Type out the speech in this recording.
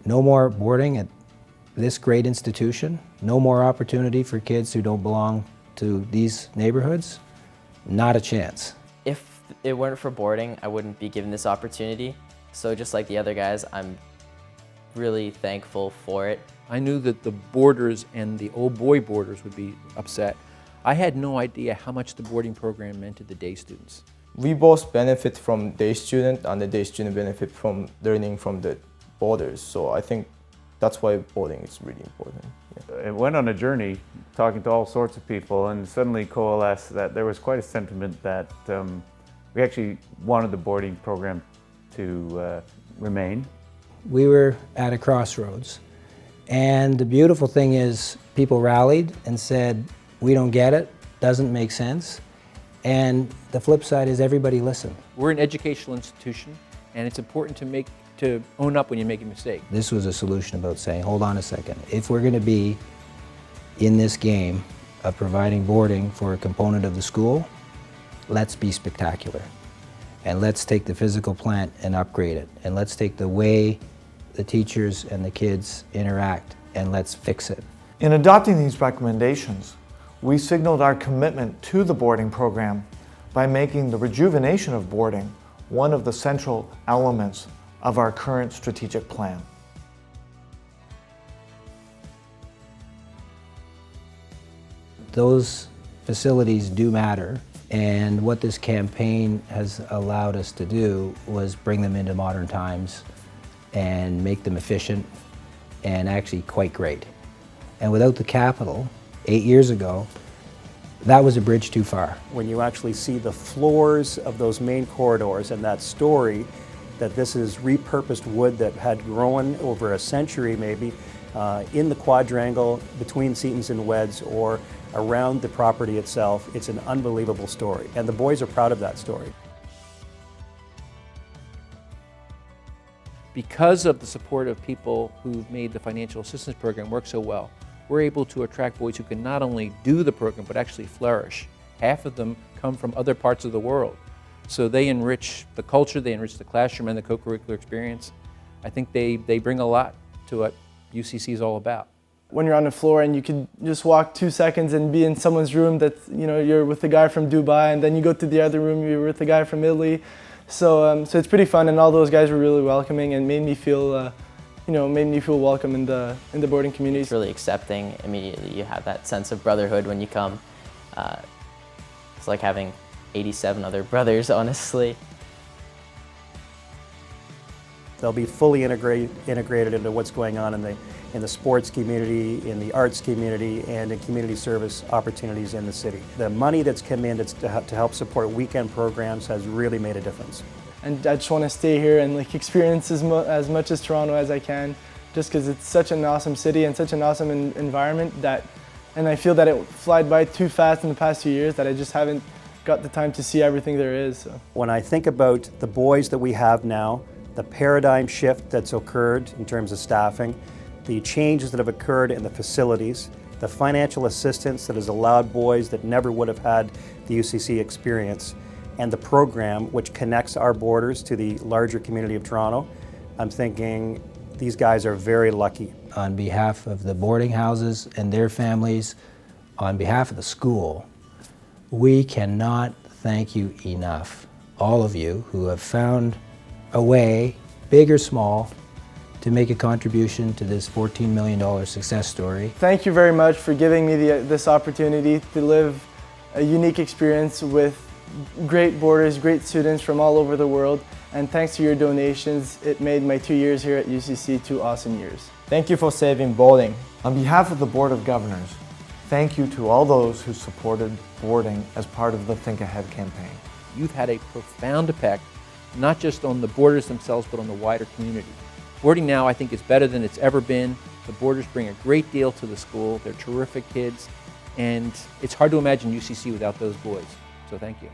No more boarding at this great institution, no more opportunity for kids who don't belong to these neighborhoods, not a chance. If it weren't for boarding, I wouldn't be given this opportunity. So just like the other guys, I'm really thankful for it. I knew that the boarders and the old boy boarders would be upset. I had no idea how much the boarding program meant to the day students. We both benefit from day student, and the day student benefit from learning from the boarders. So I think that's why boarding is really important. Yeah. It went on a journey, talking to all sorts of people, and suddenly coalesced that there was quite a sentiment that we actually wanted the boarding program to remain. We were at a crossroads, and the beautiful thing is people rallied and said, we don't get it, doesn't make sense. And the flip side is everybody listened. We're an educational institution, and it's important to own up when you make a mistake. This was a solution about saying, hold on a second, if we're going to be in this game of providing boarding for a component of the school, let's be spectacular. And let's take the physical plant and upgrade it. And let's take the way the teachers and the kids interact, and let's fix it. In adopting these recommendations, we signaled our commitment to the boarding program by making the rejuvenation of boarding one of the central elements of our current strategic plan. Those facilities do matter, and what this campaign has allowed us to do was bring them into modern times and make them efficient and actually quite great. And without the capital, 8 years ago, that was a bridge too far. When you actually see the floors of those main corridors and that story that this is repurposed wood that had grown over a century maybe in the quadrangle between Seton's and Wed's or around the property itself, it's an unbelievable story. And the boys are proud of that story. Because of the support of people who've made the financial assistance program work so well, we're able to attract boys who can not only do the program, but actually flourish. Half of them come from other parts of the world. So they enrich the culture, they enrich the classroom and the co-curricular experience. I think they bring a lot to what UCC is all about. When you're on the floor and you can just walk 2 seconds and be in someone's room that's, you're with the guy from Dubai, and then you go to the other room, you're with the guy from Italy. So it's pretty fun, and all those guys were really welcoming and made me feel welcome in the boarding community. It's really accepting. Immediately you have that sense of brotherhood when you come. It's like having 87 other brothers, honestly. They'll be fully integrated into what's going on in the sports community, in the arts community, and in community service opportunities in the city. The money that's come in to help support weekend programs has really made a difference. And I just want to stay here and experience as much as Toronto as I can, just because it's such an awesome city and such an awesome environment and I feel that it flied by too fast in the past few years that I just haven't got the time to see everything there is. So. When I think about the boys that we have now, the paradigm shift that's occurred in terms of staffing, the changes that have occurred in the facilities, the financial assistance that has allowed boys that never would have had the UCC experience, and the program which connects our borders to the larger community of Toronto, I'm thinking these guys are very lucky. On behalf of the boarding houses and their families, on behalf of the school, we cannot thank you enough, all of you who have found a way, big or small, to make a contribution to this $14 million success story. Thank you very much for giving me this opportunity to live a unique experience with great boarders, great students from all over the world, and thanks to your donations, it made my 2 years here at UCC 2 awesome years. Thank you for saving boarding. On behalf of the Board of Governors, thank you to all those who supported boarding as part of the Think Ahead campaign. You've had a profound effect, not just on the boarders themselves, but on the wider community. Boarding now, I think, is better than it's ever been. The boarders bring a great deal to the school. They're terrific kids, and it's hard to imagine UCC without those boys. So thank you.